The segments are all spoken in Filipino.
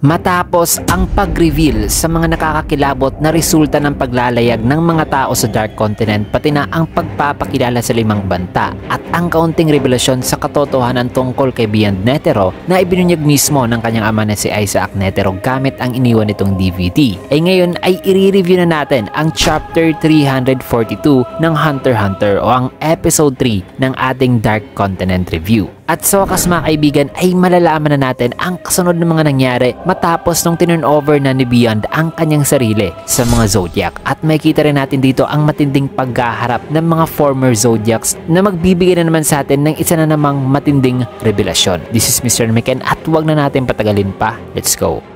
Matapos ang pag-reveal sa mga nakakakilabot na resulta ng paglalayag ng mga tao sa Dark Continent, pati na ang pagpapakilala sa 5 banta at ang kaunting revelasyon sa katotohanan tungkol kay Beyond Netero na ibinunyag mismo ng kanyang ama na si Isaac Netero gamit ang iniwan nitong DVD, ay ngayon ay i-review na natin ang Chapter 342 ng Hunter x Hunter o ang Episode 3 ng ating Dark Continent Review. At sa wakas mga kaibigan ay malalaman na natin ang kasunod ng mga nangyari matapos nung tinurnover na ni Beyond ang kanyang sarili sa mga Zodiac. At makikita rin natin dito ang matinding paghaharap ng mga former Zodiacs na magbibigay na naman sa atin ng isa na namang matinding revelasyon. This is Mr. Meken at huwag na natin patagalin pa. Let's go!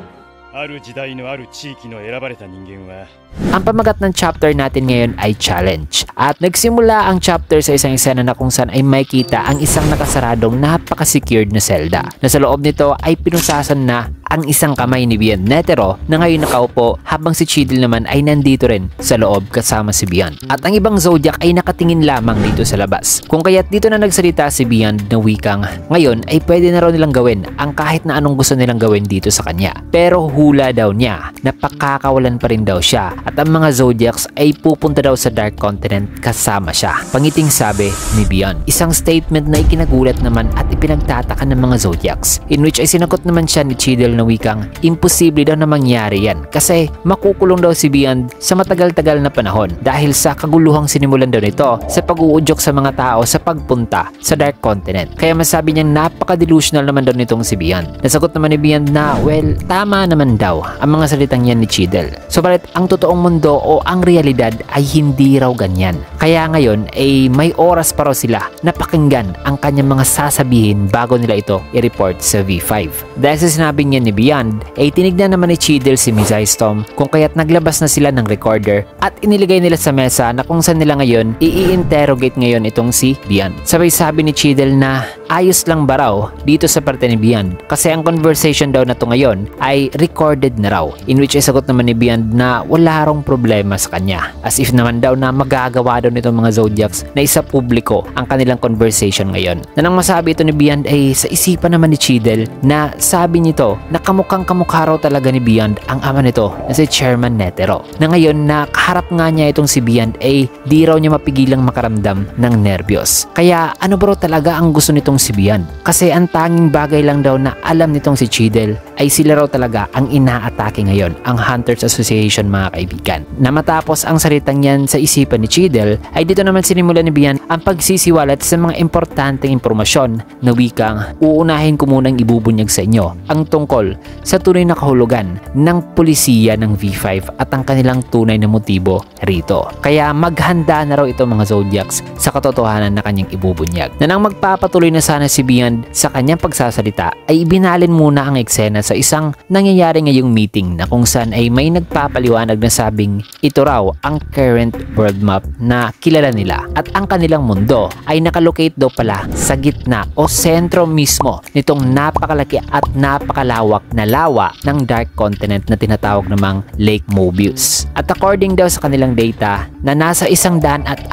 Ang pamagat ng chapter natin ngayon ay challenge. At nagsimula ang chapter sa isang eksena na kung saan ay makikita ang isang nakasaradong napaka-secured na selda. Na sa loob nito ay pinusasan na ang isang kamay ni Beyond Netero na ngayon nakaupo habang si Cheadle naman ay nandito rin sa loob kasama si Beyond. At ang ibang Zodiac ay nakatingin lamang dito sa labas. Kung kaya't dito na nagsalita si Beyond na wikang ngayon ay pwede na raw nilang gawin ang kahit na anong gusto nilang gawin dito sa kanya. Pero hula daw niya na pakakawalan pa rin daw siya at ang mga Zodiacs ay pupunta daw sa Dark Continent kasama siya. Pangiting sabi ni Beyond. Isang statement na ikinagulat naman at ipinagtataka ng mga Zodiacs, in which ay sinagot naman siya ni Cheadle na wikang imposible daw na mangyari yan kasi makukulong daw si Beyond sa matagal-tagal na panahon dahil sa kaguluhang sinimulan daw nito sa pag-uudyok sa mga tao sa pagpunta sa Dark Continent. Kaya masabi niyang napaka-delusional naman daw nitong si Beyond. Nasagot naman ni Beyond na well, tama naman daw ang mga salitang yan ni Cheadle. Subalit ang totoong mundo o ang realidad ay hindi raw ganyan. Kaya ngayon ay may oras pa raw sila na pakinggan ang kanyang mga sasabihin bago nila ito i-report sa V5. Dahil sa sinabi niya ni Beyond, ay tinignan naman ni Cheadle si Miss Storm kung kaya't naglabas na sila ng recorder at iniligay nila sa mesa na kung saan nila ngayon i-interrogate ngayon itong si Beyond. Sabay sabi ni Cheadle na ayos lang ba raw dito sa parte ni Beyond kasi ang conversation daw na to ngayon ay recorded na raw, in which ay sagot naman ni Beyond na wala rong problema sa kanya, as if naman daw na magagawa daw nitong mga Zodiacs na isa publiko ang kanilang conversation ngayon. Na nang masabi ito ni Beyond ay sa isipan naman ni Cheadle na sabi nito na kamukhang kamukha raw talaga ni Beyond ang ama nito na si Chairman Netero, na ngayon na kaharap nga niya itong si Beyond ay di raw niya mapigilang makaramdam ng nervyos. Kaya ano bro talaga ang gusto nitong si Beyond? Kasi ang tanging bagay lang daw na alam nitong si Cheadle ay sila raw talaga ang inaatake ngayon, ang Hunters Association mga kaibigan. Na matapos ang salitang yan sa isipan ni Cheadle ay dito naman sinimula ni Beyond ang pagsisiwalat sa mga importanteng impormasyon na wikang uunahin ko munang ibubunyag sa inyo ang tungkol sa tunay na kahulugan ng pulisiya ng V5 at ang kanilang tunay na motibo rito. Kaya maghanda na raw ito mga Zodiacs sa katotohanan na kanyang ibubunyag. Na nang magpapatuloy na sana si Beyond sa kanyang pagsasalita ay ibinalin muna ang eksena sa isang nangyayari ngayong meeting na kung saan ay may nagpapaliwanag na sabing ito raw ang current world map na kilala nila at ang kanilang mundo ay nakalocate daw pala sa gitna o sentro mismo nitong napakalaki at napakalawak na lawa ng Dark Continent na tinatawag namang Lake Mobius. At according daw sa kanilang data na nasa 149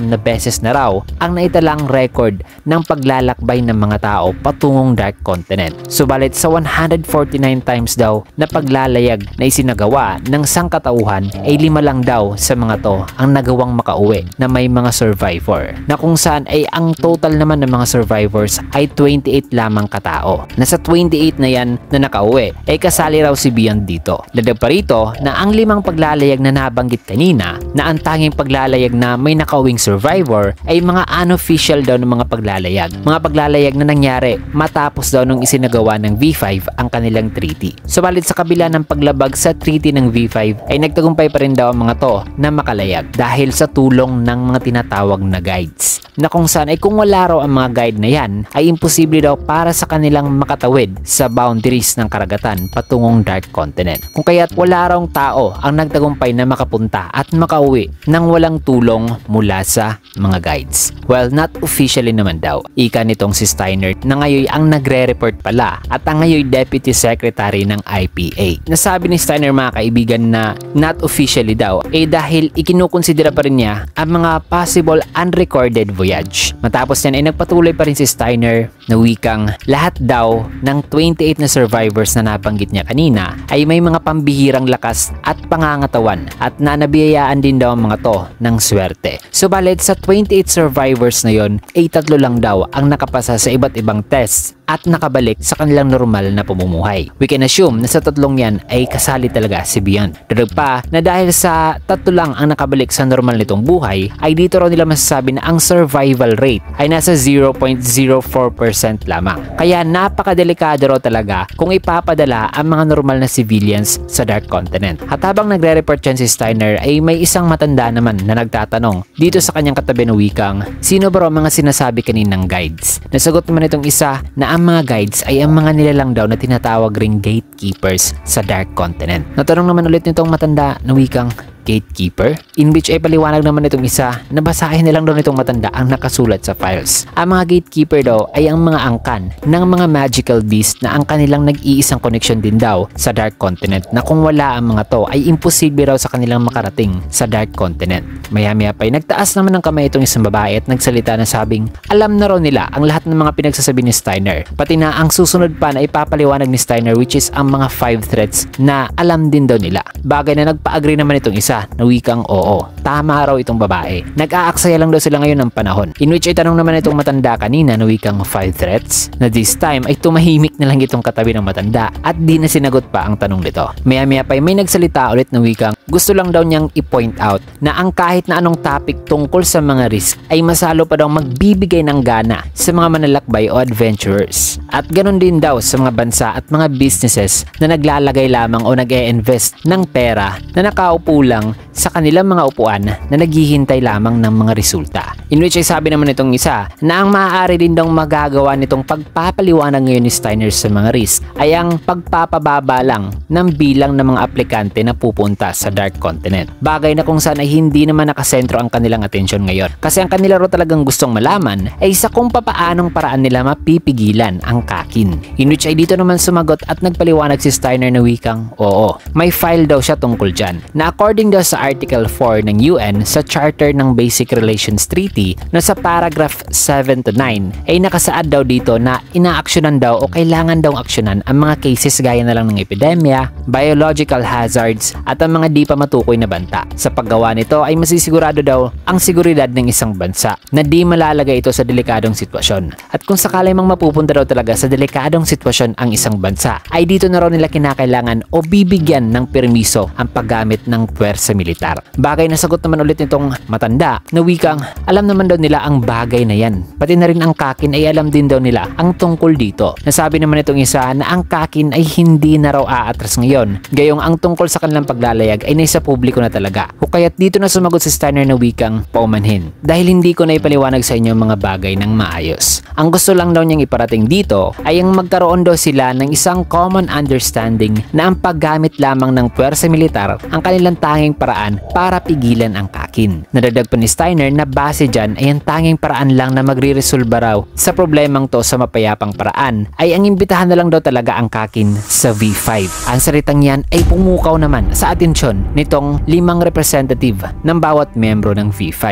na beses na raw ang naitalang record ng paglalakbay ng mga tao patungong Dark Continent. Subalit sa 149 times daw na paglalayag na isinagawa ng sangkatauhan ay 5 lang daw sa mga to ang nagawang makauwi na may mga survivor, na kung saan ay ang total naman ng mga survivors ay 28 lamang katao. Nasa 28 na yan na nakauwi ay kasali raw si Beyond dito. Dagdag pa rito na ang 5 paglalayag na nabanggit kanina na ang tanging paglalayag na may nakauwing survivor ay mga unofficial daw ng mga paglalayag. Mga paglalayag na nangyari matapos daw nung isinagawa ng V5 ang kanilang treaty. Subalit sa kabila ng paglabag sa treaty ng V5 ay nagtagumpay pa rin daw ang mga to na makalayag dahil sa tulong ng mga tinatawag na guides. Na kung saan ay kung wala raw ang mga guide na yan ay imposible daw para sa kanilang makatawid sa boundaries ng karagatan patungong Dark Continent. Kung kaya't wala raw tao ang nagtagumpay na makapunta at makauwi nang walang tulong mula sa mga guides. Well, not officially naman daw. Ika nitong si Steiner na ngayon ang nagre-report pala at ang ngayon Deputy Secretary ng IPA. Nasabi ni Steiner mga kaibigan na not officially daw dahil ikinukonsidera pa rin niya ang mga possible unrecorded voices voyage. Matapos yan ay nagpatuloy pa rin si Steiner na wikang lahat daw ng 28 na survivors na nabanggit niya kanina ay may mga pambihirang lakas at pangangatawan at nanabiyayaan din daw ang mga to ng swerte. Subalit sa 28 survivors na yon ay 3 lang daw ang nakapasa sa iba't ibang tests at nakabalik sa kanilang normal na pamumuhay. We can assume na sa 3 yan ay kasali talaga si Beyond. Dagdag pa na dahil sa 3 lang ang nakabalik sa normal nitong buhay ay dito raw nila masasabi na ang survival rate ay nasa 0.04% lamang. Kaya napakadelikado raw talaga kung ipapadala ang mga normal na civilians sa Dark Continent. At habang nagre-report yan si Steiner ay may isang matanda naman na nagtatanong dito sa kanyang katabi na wikang, sino ba raw mga sinasabi kaninang guides? Nasagot naman itong isa na ang mga guides ay ang mga nilalang daw na tinatawag ring gatekeepers sa Dark Continent. Natanong naman ulit nitong matanda na wikang, gatekeeper? In which ay paliwanag naman itong isa na basahin nilang daw nitong matanda ang nakasulat sa files. Ang mga gatekeeper daw ay ang mga angkan ng mga magical beast na ang kanilang nag-iisang connection din daw sa Dark Continent na kung wala ang mga to ay imposible raw sa kanilang makarating sa Dark Continent. Maya-maya pa ay nagtaas naman ng kamay itong isang babae at nagsalita na sabing alam na raw nila ang lahat ng mga pinagsasabi ni Steiner. Pati na ang susunod pa na ipapaliwanag ni Steiner which is ang mga 5 threats na alam din daw nila. Bagay na nagpa-agree naman itong isa na wikang oo. Tama raw itong babae. Nag-aaksaya lang daw sila ngayon ng panahon. In which ay tanong naman itong matanda kanina na wikang 5 threats na this time ay tumahimik na lang itong katabi ng matanda at di na sinagot pa ang tanong nito. Maya-maya pa ay may nagsalita ulit na wikang gusto lang daw niyang i-point out na ang kahit na anong topic tungkol sa mga risk ay masalo pa daw magbibigay ng gana sa mga manlalakbay o adventurers. At ganun din daw sa mga bansa at mga businesses na naglalagay lamang o nag-e-invest ng pera na nakaupo lang sa kanilang mga upuan na naghihintay lamang ng mga resulta. In which ay sabi naman itong isa na ang maaari din daw magagawa nitong pagpapaliwanag ngayon ni Steiner sa mga risk ay ang pagpapababa lang ng bilang ng mga aplikante na pupunta sa Dark Continent. Bagay na kung saan ay hindi naman nakasentro ang kanilang atensyon ngayon. Kasi ang kanila ro talagang gustong malaman ay sa kung papaanong paraan nila mapipigilan ang kakin. In which ay dito naman sumagot at nagpaliwanag si Steiner na wikang oo, may file daw siya tungkol dyan na according daw sa Article 4 ng UN sa Charter ng Basic Relations Treaty na sa paragraph 7 to 9 ay nakasaad daw dito na inaaksyonan daw o kailangan daw aksyonan ang mga cases gaya na lang ng epidemya, biological hazards at ang mga di pa matukoy na banta. Sa paggawa nito ay masisigurado daw ang seguridad ng isang bansa na di malalagay ito sa delikadong sitwasyon. At kung sakali mang mapupunta daw talaga sa delikadong sitwasyon ang isang bansa ay dito na raw nila kinakailangan o bibigyan ng permiso ang paggamit ng puwersa militar. Bagay na sagot naman ulit nitong matanda na wikang alam naman daw nila ang bagay na yan. Pati na rin ang kakin ay alam din daw nila ang tungkol dito. Nasabi naman itong isa na ang kakin ay hindi na raw aatras ngayon. Gayong ang tungkol sa kanilang paglalayag ay nasa publiko na talaga. O kaya't dito na sumagot si Steiner na wikang paumanhin. Dahil hindi ko na ipaliwanag sa inyo mga bagay ng maayos. Ang gusto lang daw niyang iparating dito ay ang magkaroon daw sila ng isang common understanding na ang paggamit lamang ng puwersa militar ang kanilang tanging paraan para pigilan ang kakin. Nadagdag pa ni Steiner na base dyan ay ang tanging paraan lang na magre-resolba raw sa problemang to sa mapayapang paraan ay ang imbitahan na lang daw talaga ang kakin sa V5. Ang salitang yan ay pumukaw naman sa atensyon nitong 5 representative ng bawat membro ng V5.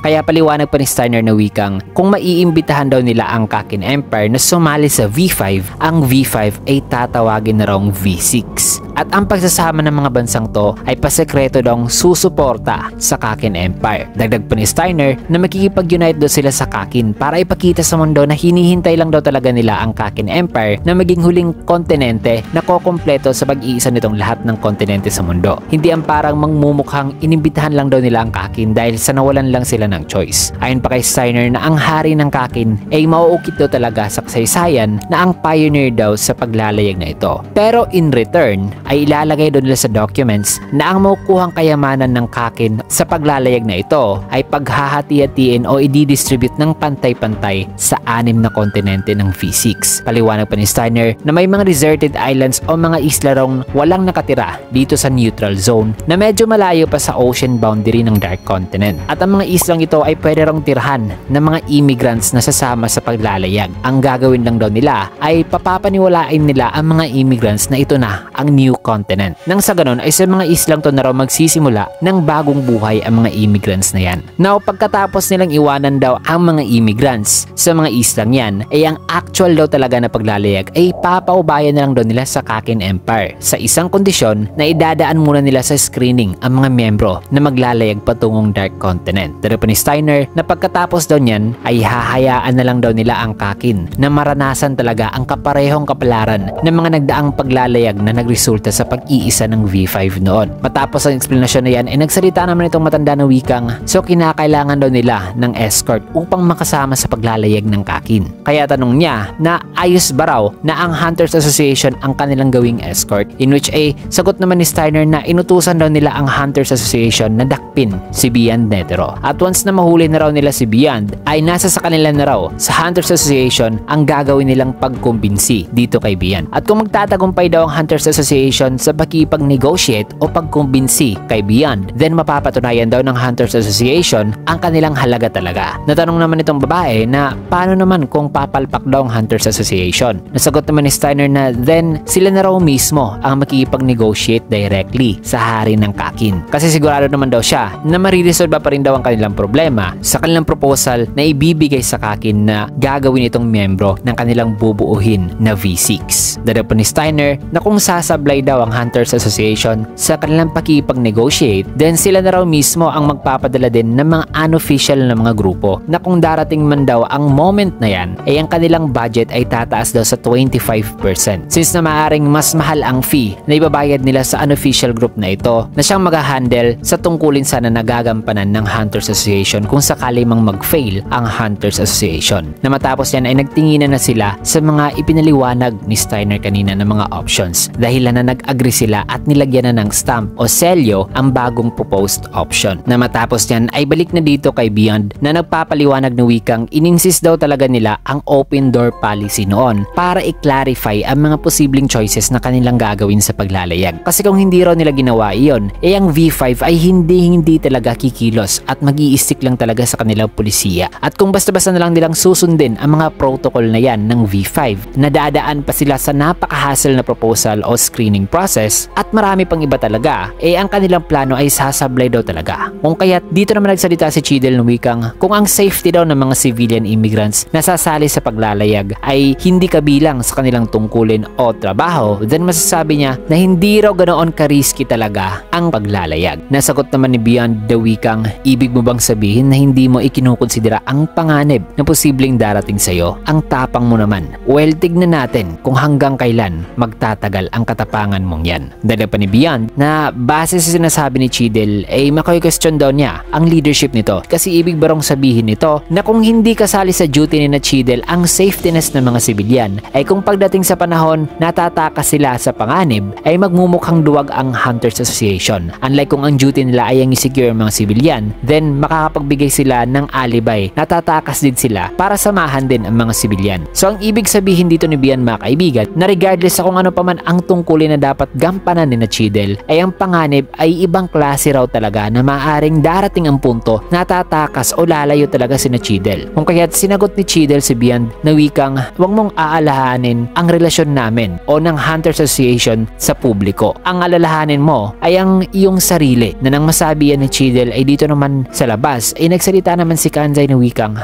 Kaya paliwanag pa ni Steiner na wikang kung maiimbitahan daw nila ang Kakin Empire na sumali sa V5, ang V5 ay tatawagin na raw V6. At ang pagsasama ng mga bansang to ay pasekreto daw susuporta sa Kakin Empire. Dagdag pa ni Steiner na makikipag-unite daw sila sa Kakin para ipakita sa mundo na hinihintay lang daw talaga nila ang Kakin Empire na maging huling kontinente na kokompleto sa pag-iisa nitong lahat ng kontinente sa mundo. Hindi ang parang mangmumukhang inimbitahan lang daw nila ang Kakin dahil sa nawalan lang sila ng choice. Ayon pa kay Steiner na ang hari ng Kakin ay mauukit daw talaga sa kasaysayan na ang pioneer daw sa paglalayag na ito. Pero in return ay ilalagay doon nila sa documents na ang makukuhang kayamanan ng Kakin sa paglalayag na ito ay paghahati-hatiin o i-distribute ng pantay-pantay sa 6 na kontinente ng V6. Paliwanag pa ni Steiner na may mga deserted islands o mga isla rong walang nakatira dito sa neutral zone na medyo malayo pa sa ocean boundary ng Dark Continent. At ang mga islang ito ay pwede rong tirhan ng mga immigrants na sasama sa paglalayag. Ang gagawin lang daw nila ay papapaniwalain nila ang mga immigrants na ito na ang new continent. Nang sa ganun ay sa mga islang to na raw magsisimula ng bagong buhay ang mga immigrants na yan. Now, pagkatapos nilang iwanan daw ang mga immigrants sa mga islang yan, ay ang actual daw talaga na paglalayag ay papaubayan na lang daw nila sa Kakin Empire sa isang kondisyon na idadaan muna nila sa screening ang mga miyembro na maglalayag patungong Dark Continent. Pero pa ni Steiner na pagkatapos daw niyan ay hahayaan na lang daw nila ang Kakin na maranasan talaga ang kaparehong kapalaran ng mga nagdaang paglalayag na nagresulta sa pag-iisa ng V5 noon. Matapos ang explanation na yan ay nagsalita naman itong matanda na wikang so kinakailangan daw nila ng escort upang makasama sa paglalayag ng Kakin. Kaya tanong niya na ayos ba raw na ang Hunters Association ang kanilang gawing escort, in which ay sagot naman ni Steiner na inutusan daw nila ang Hunters Association na dakpin si Beyond Netero. At once na mahuli na raw nila si Beyond ay nasa sa kanila na raw sa Hunters Association ang gagawin nilang pagkumbinsi dito kay Beyond. At kung magtatagumpay daw ang Hunters Association sa pakipag-negotiate o pagkumbinsi kay Beyond, then mapapatunayan daw ng Hunters Association ang kanilang halaga talaga. Natanong naman itong babae na paano naman kung papalpak daw ang Hunters Association. Nasagot naman ni Steiner na then sila na raw mismo ang makikipag-negotiate directly sa hari ng Kakin. Kasi sigurado naman daw siya na mariresolve pa rin daw ang kanilang problema sa kanilang proposal na ibibigay sa Kakin na gagawin itong miyembro ng kanilang bubuuhin na V6. Dahil pa ni Steiner na kung sasablay daw ang Hunters Association sa kanilang pakipag-negotiate, then sila na raw mismo ang magpapadala din ng mga unofficial na mga grupo na kung darating man daw ang moment na yan ay ang kanilang budget ay tataas daw sa 25% since na maaaring mas mahal ang fee na ibabayad nila sa unofficial group na ito na siyang mag-handle sa tungkulin sana nagagampanan ng Hunters Association kung sakali mang mag-fail ang Hunters Association. Na matapos yan ay nagtinginan na sila sa mga ipinaliwanag ni Steiner kanina ng mga options dahil na nag-agree sila at nilagyan na ng stamp o selyo ang bagong proposed option. Na matapos yan ay balik na dito kay Beyond na nagpapaliwanag na wikang ininsist daw talaga nila ang open door policy noon para i-clarify ang mga posibleng choices na kanilang gagawin sa paglalayag. Kasi kung hindi raw nila ginawa iyon, ang V5 ay hindi talaga kikilos at mag-i-stick lang talaga sa kanilang pulisiya. At kung basta-basta na lang nilang susundin ang mga protocol na yan ng V5, nadadaan pa sila sa napaka-hassle na proposal o screening process at marami pang iba talaga, ang kanilang plano ay sasablay daw talaga. Kung kaya't dito naman nagsalita si Cheadle ng wikang kung ang safety daw ng mga civilian immigrants na sasali sa paglalayag ay hindi kabilang sa kanilang tungkulin o trabaho, then masasabi niya na hindi raw ganoon ka-risky talaga ang paglalayag. Nasagot naman ni Beyond the wikang ibig mo bang sabihin na hindi mo ikinukonsidera ang panganib na posibleng darating sa'yo? Ang tapang mo naman. Well, tignan natin kung hanggang kailan magtatagal ang katapangan mong yan. Dala pa ni Beyond na base sa sinasabi ni Cheadle ay makoy-question daw niya ang leadership nito kasi ibig barong sabihin nito na kung hindi kasali sa duty ni na Cheadle ang safetyness ng mga sibilyan ay kung pagdating sa panahon natatakas sila sa panganib ay magmumukhang duwag ang Hunters Association. Unlike kung ang duty nila ay ang i-secure ang mga sibilyan, then makakapagbigay sila ng alibay, natatakas din sila para samahan din ang mga sibilyan. So ang ibig sabihin dito ni Beyond mga kaibigan na regardless sa kung ano pa man ang tungkulin na dapat gampanan ni na Cheadle ay ang panganib ay ibang klase raw talaga na maaaring darating ang punto natatakas o lalayo talaga si na Cheadle. Kung kaya't sinagot ni Cheadle si Beyond na wikang huwag mong aalahanin ang relasyon namin o ng Hunters Association sa publiko. Ang alalahanin mo ay ang iyong sarili. Na nang masabi yan ni Cheadle ay dito naman sa labas ay nagsalita naman si Kanzai na wikang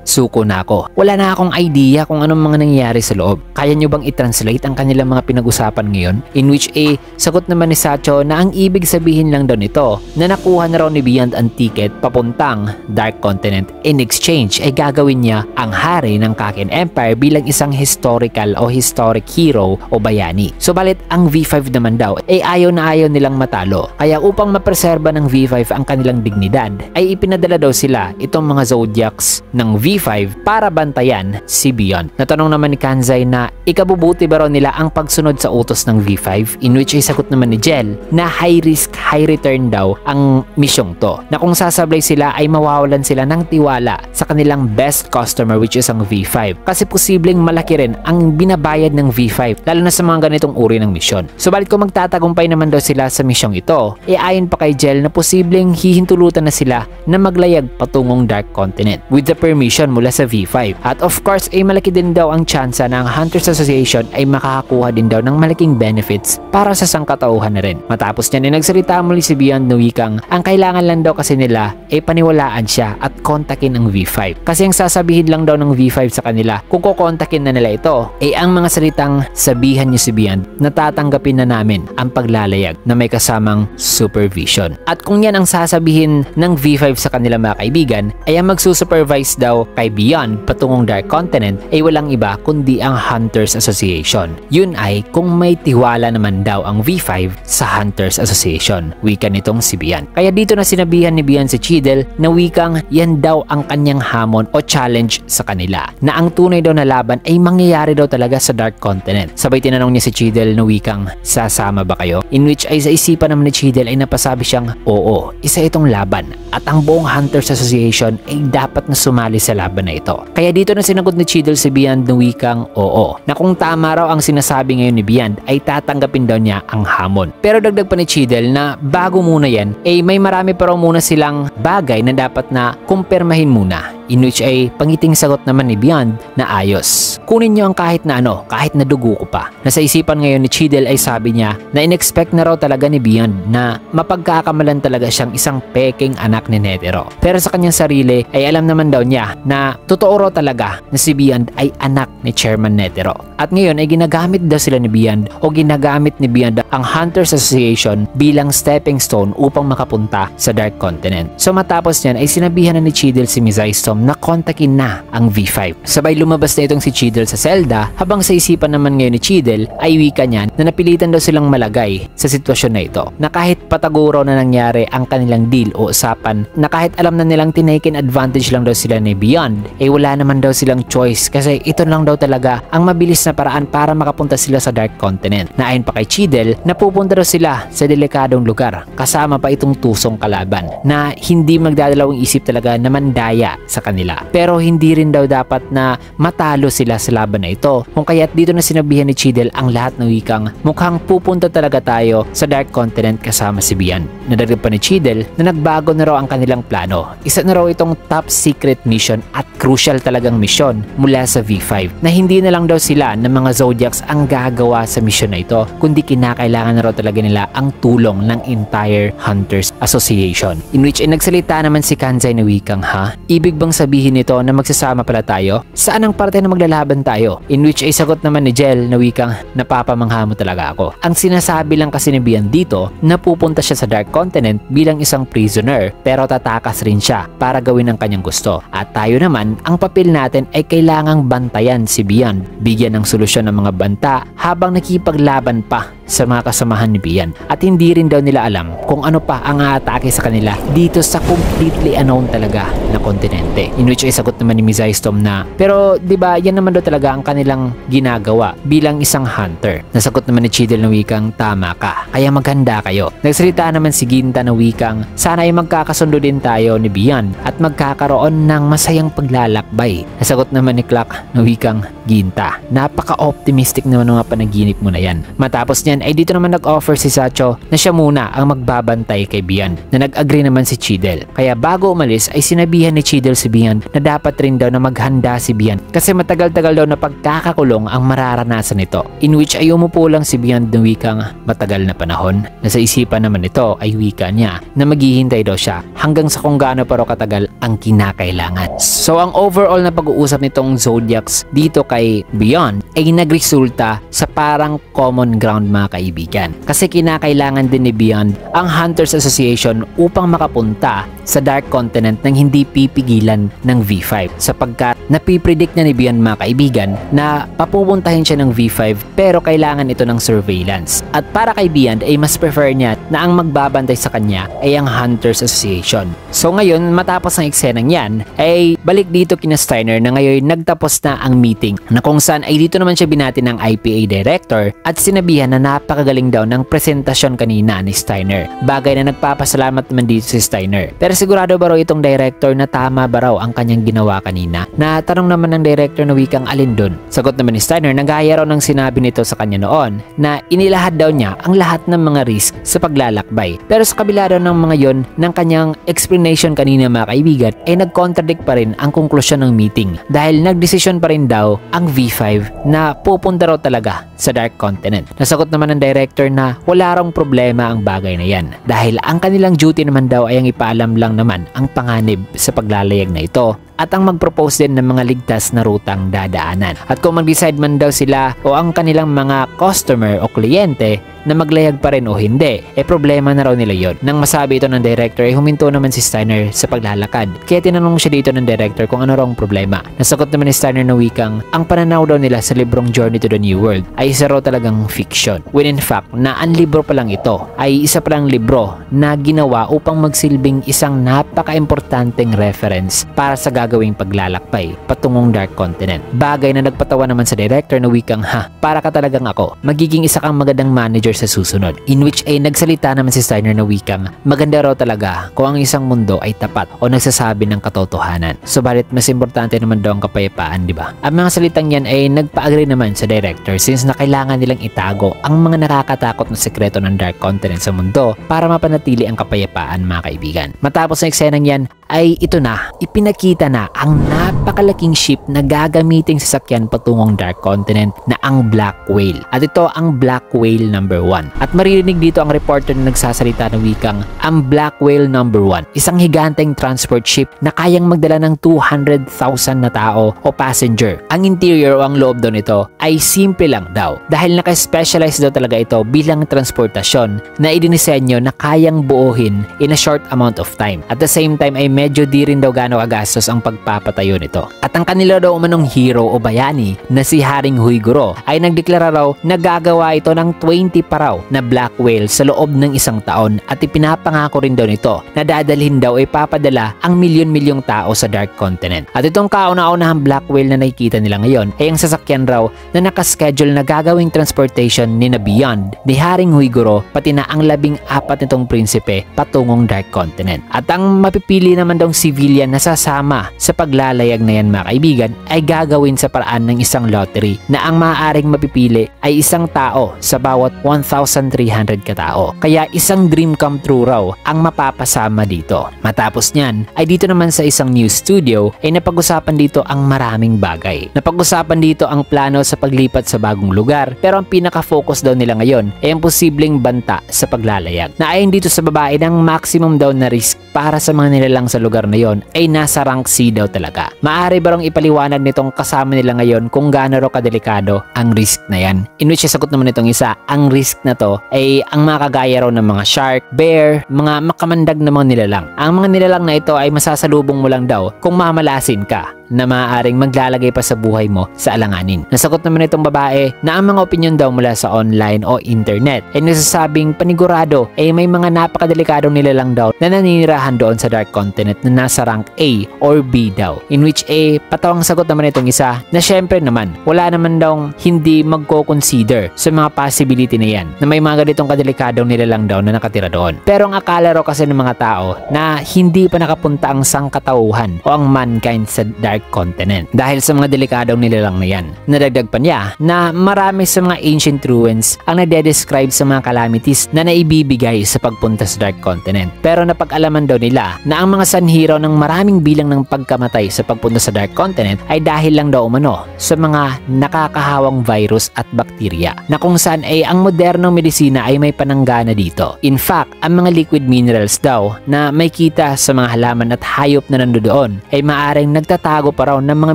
suko na ako. Wala na akong idea kung anong mga nangyayari sa loob. Kaya nyo bang i-translate ang kanilang mga pinag-usapan ngayon? In which sagot naman ni Sacho na ang ibig sabihin lang daw nito na nakuha na raw ni Beyond ang ticket papuntang Dark Continent. In exchange ay gagawin niya ang hari ng Kakin Empire bilang isang historical o historic hero o bayani. Subalit ang V5 naman daw ay ayaw na ayaw nilang matalo. Kaya upang mapreserba ng V5 ang kanilang dignidad ay ipinadala daw sila itong mga Zodiacs ng V5 para bantayan si Beyond. Natanong naman ni Kanzai na ikabubuti ba raw nila ang pagsunod sa utos ng V5, in which ay sagot naman ni Jel na high risk high return daw ang misyong to, na kung sasablay sila ay mawawalan sila ng tiwala sa kanilang best customer which is ang V5 kasi posibleng malaki rin ang binabayad ng V5 lalo na sa mga ganitong uri ng misyon. Subalit kung magtatagumpay naman daw sila sa misyong ito, ayon pa kay Jel na posibleng hihintulutan na sila na maglayag patungong Dark Continent with the permission mula sa V5. At of course ay malaki din daw ang tsansa na ang Hunters Association ay makakakuha din daw ng malaking benefits para sa sangkatauhan na rin. Matapos niyan ay nagsalita nagsalita muli si Beyond na wikang ang kailangan lang daw kasi nila ay paniwalaan siya at kontakin ang V5. Kasi ang sasabihin lang daw ng V5 sa kanila kung kukontakin na nila ito ay ang mga salitang sabihan niyo si Beyond na tatanggapin na namin ang paglalayag na may kasamang supervision. At kung yan ang sasabihin ng V5 sa kanila mga kaibigan ay ang magsusupervise daw kay Beyond patungong Dark Continent ay walang iba kundi ang Hunters Association. Yun ay kung may tiwala naman daw ang V5 sa Hunters Association, wika nitong si Beyond. Kaya dito na sinabihan ni Beyond si Cheadle na wikang yan daw ang kanyang hamon o challenge sa kanila, na ang tunay daw na laban ay mangyayari daw talaga sa Dark Continent. Sabay tinanong niya si Cheadle na wikang sasama ba kayo? In which ay sa isipan naman ni Cheadle ay napasabi siyang oo, isa itong laban at ang buong Hunters Association ay dapat na sumali sa laban na ito. Kaya dito na sinagot ni Cheadle si Beyond na wikang oo, na kung tama raw ang sinasabi ngayon ni Beyond ay tatanggapin daw niya ang hamon. Pero dagdag pa ni Cheadle na bago muna yan ay may marami pa raw muna silang bagay na dapat na kumpirmahin muna, in which ay pangiting sagot naman ni Beyond na ayos. Kunin niyo ang kahit na ano, kahit na dugo ko pa. Nasa isipan ngayon ni Cheadle ay sabi niya na in-expect na raw talaga ni Beyond na mapagkakamalan talaga siyang isang peking anak ni Netero. Pero sa kanyang sarili ay alam naman daw niya na totoo raw talaga na si Beyond ay anak ni Chairman Netero. At ngayon ay ginagamit daw sila ni Beyond o ginagamit ni Beyond ang Hunters Association bilang stepping stone upang makapunta sa Dark Continent. So matapos niyan ay sinabihan na ni Cheadle si Mizai Storm na kontakin na ang V5. Sabay lumabas na itong si Cheadle sa selda, habang sa isipan naman ngayon ni Cheadle ay wika niyan na napilitan daw silang malagay sa sitwasyon na ito, na kahit pataguro na nangyari ang kanilang deal o usapan, na kahit alam na nilang tinaken advantage lang daw sila ni Beyond, eh wala naman daw silang choice kasi ito lang daw talaga ang mabilis na paraan para makapunta sila sa Dark Continent. Na ayon pa kay Cheadle, napupunta daw sila sa delikadong lugar kasama pa itong tusong kalaban na hindi magdadalawang isip talaga na mandaya sa kanila. Pero hindi rin daw dapat na matalo sila sa laban na ito, kung kaya't dito na sinabihan ni Cheadle ang lahat ng wikang mukhang pupunta talaga tayo sa Dark Continent kasama si Beyond. Nadagdag pa ni Cheadle na nagbago na raw ang kanilang plano. Isa na raw itong top secret mission at crucial talagang mission mula sa V5, na hindi na lang daw sila ng mga Zodiacs ang gagawa sa mission na ito, kundi kinakailangan na raw talaga nila ang tulong ng entire Hunters Association. In which ay nagsalita naman si Kanzai na wikang ha? Ibig bang sabihin nito na magsasama pala tayo? Saan ang parte na maglalaban tayo? In which ay sagot naman ni Jel na wikang napapamangha mo talaga ako. Ang sinasabi lang kasi ni Beyond dito na pupunta siya sa Dark Continent bilang isang prisoner, pero tatakas rin siya para gawin ang kanyang gusto. At tayo naman, ang papel natin ay kailangang bantayan si Beyond, bigyan ng solusyon ng mga banta habang nakipaglaban pa sa mga kasamahan ni Beyond. At hindi rin daw nila alam kung ano pa ang aatake sa kanila dito sa completely unknown talaga na kontinente. In which ay sagot naman ni Mizai Storm na pero di ba yan naman daw talaga ang kanilang ginagawa bilang isang hunter. Nasagot naman ni Cheadle na wikang tama ka, kaya maghanda kayo. Nagsalita naman si Ginta na wikang sana ay magkakasundo din tayo ni Beyond at magkakaroon ng masayang paglalakbay. Nasagot naman ni Clark na wikang Ginta, napaka-optimistic naman ng mga panaginip mo na yan. Matapos niyan ay dito naman nag-offer si Sacho na siya muna ang magbabantay kay Beyond, na nag-agree naman si Cheadle. Kaya bago umalis ay sinabihan ni Cheadle si Beyond na dapat rin daw na maghanda si Beyond kasi matagal-tagal daw na pagkakakulong ang mararanasan nito. In which ay umupo lang si Beyond ng wikang matagal na panahon. Nasa isipan naman ito ay wika niya na maghihintay daw siya hanggang sa kung gaano pa raw katagal ang kinakailangan. So ang overall na pag-uusap nitong Zodiacs dito kay Beyond ay nagresulta sa parang common ground mga kaibigan. Kasi kinakailangan din ni Beyond ang Hunters Association upang makapunta sa Dark Continent nang hindi pipigilan ng V5, sapagkat napipredict na ni Beyond mga kaibigan na papupuntahin siya ng V5 pero kailangan ito ng surveillance. At para kay Beyond ay mas prefer niya na ang magbabantay sa kanya ay ang Hunters Association. So ngayon matapos ang eksenang yan ay balik dito kina Steiner na ngayon nagtapos na ang meeting, na kung saan ay dito naman siya binati ng IPA director at sinabihan na napakagaling daw ng presentasyon kanina ni Steiner. Bagay na nagpapasalamat naman dito si Steiner. Pero sigurado ba raw itong director na tama ba raw ang kanyang ginawa kanina? Na tanong naman ng director na wikang alin dun? Sagot naman ni Steiner na gaya raw ng sinabi nito sa kanya noon na inilahad daw niya ang lahat ng mga risk sa paglalakbay. Pero sa kabila daw ng mga yon ng kanyang explanation kanina mga kaibigan ay nag-contradict pa rin ang konklusyon ng meeting, dahil nagdesisyon pa rin daw ang V5 na pupunta raw talaga sa Dark Continent. Nasagot naman naman ng director na wala rong problema ang bagay na yan dahil ang kanilang duty naman daw ay ang ipaalam lang naman ang panganib sa paglalayag na ito at ang mag-propose din ng mga ligtas na rutang dadaanan. At kung mag-decide man daw sila o ang kanilang mga customer o kliyente na maglayag pa rin o hindi, problema na raw nila yon. Nang masabi ito ng director huminto naman si Steiner sa paglalakad. Kaya tinanong siya dito ng director kung ano raw ang problema. Nasagot naman ni Steiner na wikang ang pananaw daw nila sa librong Journey to the New World ay isa raw talagang fiction. When in fact na ang libro pa lang ito ay isa pa lang libro na ginawa upang magsilbing isang napaka-importanteng reference para sa gagawing paglalakbay patungong Dark Continent. Bagay na nagpatawa naman sa director na wikang para ka talagang ako. Magiging isa kang magandang manager sa susunod. In which ay nagsalita naman si Steiner na wikang maganda raw talaga kung ang isang mundo ay tapat o nagsasabi ng katotohanan. Subalit mas importante naman daw ang kapayapaan, di ba? Ang mga salitang yan ay nagpa-agree naman sa director since na kailangan nilang itago ang mga nakakatakot na sekreto ng Dark Continent sa mundo para mapanatili ang kapayapaan, mga kaibigan. Matapos ang eksenang yan ay ito na, ipinakita na ang napakalaking ship na gagamiting sasakyan patungong Dark Continent na ang Black Whale. At ito ang Black Whale number 1. At maririnig dito ang reporter na nagsasalita ng wikang ang Black Whale number 1, isang higanteng transport ship na kayang magdala ng 200,000 na tao o passenger. Ang interior o ang loob daw nito ay simple lang daw dahil naka-specialize daw talaga ito bilang transportasyon na idinisenyo na kayang buuhin in a short amount of time. At the same time ay medyo di rin daw gaano kagastos ang pagpapatayo nito. At ang kanila daw umanong hero o bayani na si Haring Huiguro ay nagdeklara raw na gagawa ito ng 20 pa raw na Black Whale sa loob ng isang taon at ipinapangako rin daw nito na dadalhin daw ay papadala ang milyon-milyong tao sa Dark Continent. At itong kauna-unahang Black Whale na nakikita nila ngayon ay ang sasakyan raw na nakaschedule na gagawing transportation ni na Beyond, ni Haring Huiguro pati na ang 14 nitong prinsipe patungong Dark Continent. At ang mapipili naman daw civilian na sasama sa paglalayag na yan, mga kaibigan, ay gagawin sa paraan ng isang lottery na ang maaaring mapipili ay isang tao sa bawat 1,300 katao. Kaya isang dream come true raw ang mapapasama dito. Matapos niyan ay dito naman sa isang news studio ay napag-usapan dito ang maraming bagay. Napag-usapan dito ang plano sa paglipat sa bagong lugar pero ang pinaka-focus daw nila ngayon ay ang posibleng banta sa paglalayag. Na ayon dito sa babae ng maximum daw na risk para sa mga nilalang sa lugar na yon ay nasa rank C daw talaga. Maaari ba rong ipaliwanag nitong kasama nila ngayon kung gaano raw kadelikado ang risk na yan? In which sagot naman nitong isa, ang risk na to ay ang mga kagaya raw ng mga shark, bear, mga makamandag na mga nilalang. Ang mga nilalang na ito ay masasalubong mo lang daw kung mamalasin ka na maaaring maglalagay pa sa buhay mo sa alanganin. Nasagot naman itong babae na ang mga opinion daw mula sa online o internet ay nasasabing panigurado ay may mga napakadelikadong nilalang daw na naninirahan doon sa Dark Continent na nasa rank A or B daw. In which patawang sagot naman itong isa na syempre naman wala naman daw hindi magko-consider sa mga possibility na yan na may mga ganitong kadelikadong nilalang daw na nakatira doon. Pero ang akala raw kasi ng mga tao na hindi pa nakapunta ang sangkatauhan o ang mankind sa Dark Continent dahil sa mga delikadong nilalang na yan. Nadagdag pa niya na marami sa mga ancient ruins ang nade-describe sa mga calamities na naibibigay sa pagpunta sa Dark Continent. Pero napag-alaman daw nila na ang mga sanhiro ng maraming bilang ng pagkamatay sa pagpunta sa Dark Continent ay dahil lang daw umano sa mga nakakahawang virus at bakterya na kung saan ay ang modernong medisina ay may pananggana dito. In fact, ang mga liquid minerals daw na may kita sa mga halaman at hayop na nandoon ay maaring nagtatago pa raw ng mga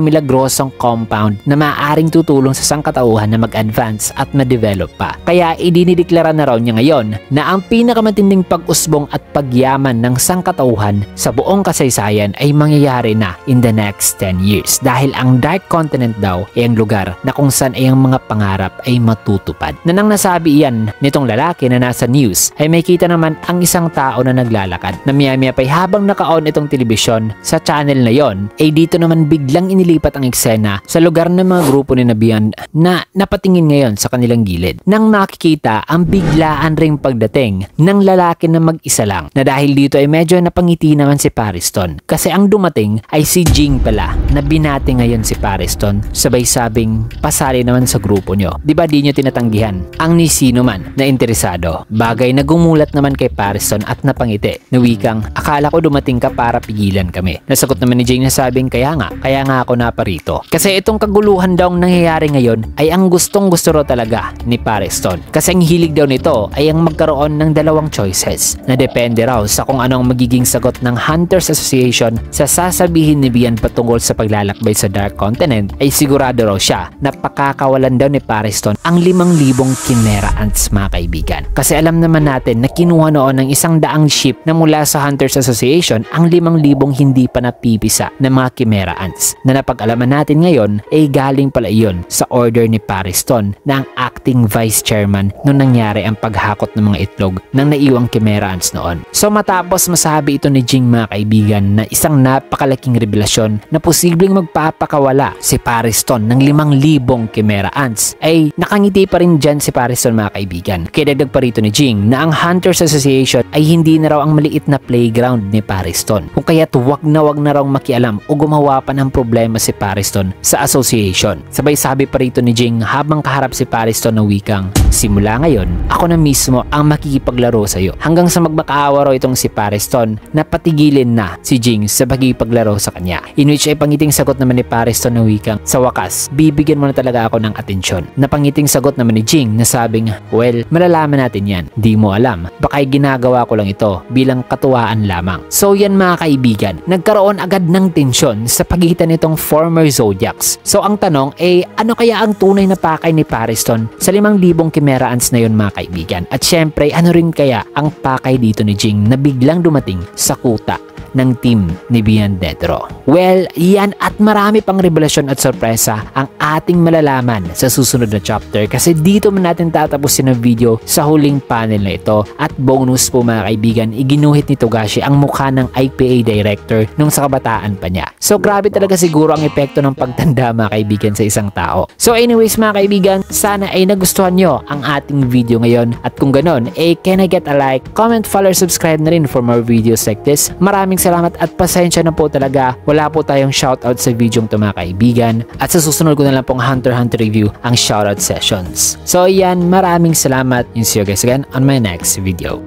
milagrosong compound na maaaring tutulong sa sangkatauhan na mag-advance at ma-develop pa. Kaya idinideklara na raw niya ngayon na ang pinakamatinding pag-usbong at pagyaman ng sangkatauhan sa buong kasaysayan ay mangyayari na in the next 10 years dahil ang Dark Continent daw ay ang lugar na kung saan ay ang mga pangarap ay matutupad. Na nang nasabi iyan nitong lalaki na nasa news ay may kita naman ang isang tao na naglalakad na maya-maya pa'y habang naka-on itong telebisyon sa channel na yon ay dito naman biglang inilipat ang eksena sa lugar ng mga grupo ni Beyond na napatingin ngayon sa kanilang gilid. Nang makikita ang biglaan ring pagdating ng lalaki na mag-isa lang na dahil dito ay medyo napangiti naman si Pariston kasi ang dumating ay si Jing pala na binati ngayon si Pariston sabay sabing pasali naman sa grupo nyo. Diba di nyo tinatanggihan ang ni sino man na interesado? Bagay na gumulat naman kay Pariston at napangiti na wikang akala ko dumating ka para pigilan kami. Nasagot naman ni Jing na sabing kaya nga tama, kaya nga ako naparito. Kasi itong kaguluhan daw nangyayari ngayon ay ang gustong gusto raw talaga ni Pariston. Kasi ang hilig daw nito ay ang magkaroon ng dalawang choices na depende raw sa kung anong magiging sagot ng Hunters Association sa sasabihin ni Vian patungkol sa paglalakbay sa Dark Continent, ay sigurado raw siya na pakakawalan daw ni Pariston ang 5,000 Chimera Ants, mga kaibigan. Kasi alam naman natin na kinuha noon ng 100 ship na mula sa Hunters Association ang 5,000 hindi pa napipisa ng mga Chimera Ants, na napag-alaman natin ngayon ay galing pala iyon sa order ni Pariston na ang acting vice chairman nung nangyari ang paghakot ng mga itlog ng naiwang Chimera Ants noon. So matapos masabi ito ni Jing, mga kaibigan, na isang napakalaking revelasyon na posibleng magpapakawala si Pariston ng 5,000 Chimera Ants, ay nakangiti pa rin dyan si Pariston, mga kaibigan. Kaya dagdag pa rito ni Jing na ang Hunters Association ay hindi na raw ang maliit na playground ni Pariston, kung kaya't wag na raw makialam o gumawa pa ng problema si Pariston sa association. Sabay sabi pa rito ni Jing habang kaharap si Pariston na wikang, simula ngayon, ako na mismo ang makikipaglaro sa iyo. Hanggang sa magmakaawa raw itong si Pariston na patigilin na si Jing sa pakikipaglaro sa kanya. In which ay pangiting sagot naman ni Pariston na wikang, sa wakas, bibigyan mo na talaga ako ng atensyon. Napangiting sagot naman ni Jing na sabing, well, malalaman natin yan. Di mo alam, baka'y ginagawa ko lang ito bilang katuwaan lamang. So yan, mga kaibigan, nagkaroon agad ng tensyon sa pagitan nitong former Zodiacs. So ang tanong ay, ano kaya ang tunay na pakay ni Pariston sa 5,000 Chimera Ants na yun, mga kaibigan? At syempre, ano rin kaya ang pakay dito ni Jing na biglang dumating sa kuta ng team ni Vian Detro? Well, yan at marami pang revelasyon at sorpresa ang ating malalaman sa susunod na chapter, kasi dito man natin tatapusin ang video sa huling panel na ito. At bonus po, mga kaibigan, iginuhit ni Togashi ang mukha ng IPA director nung sa kabataan pa niya. So grabe talaga siguro ang epekto ng pagtanda, mga kaibigan, sa isang tao. So anyways, mga kaibigan, sana ay nagustuhan nyo ang ating video ngayon, at kung ganon, can I get a like, comment, follow, subscribe na rin for more videos like this. Maraming salamat at pasensya na po talaga, wala po tayong shoutout sa video to, mga kaibigan, at sa susunod ko na lang pong Hunter x Hunter review ang shoutout sessions. So yan, maraming salamat, and see you guys again on my next video.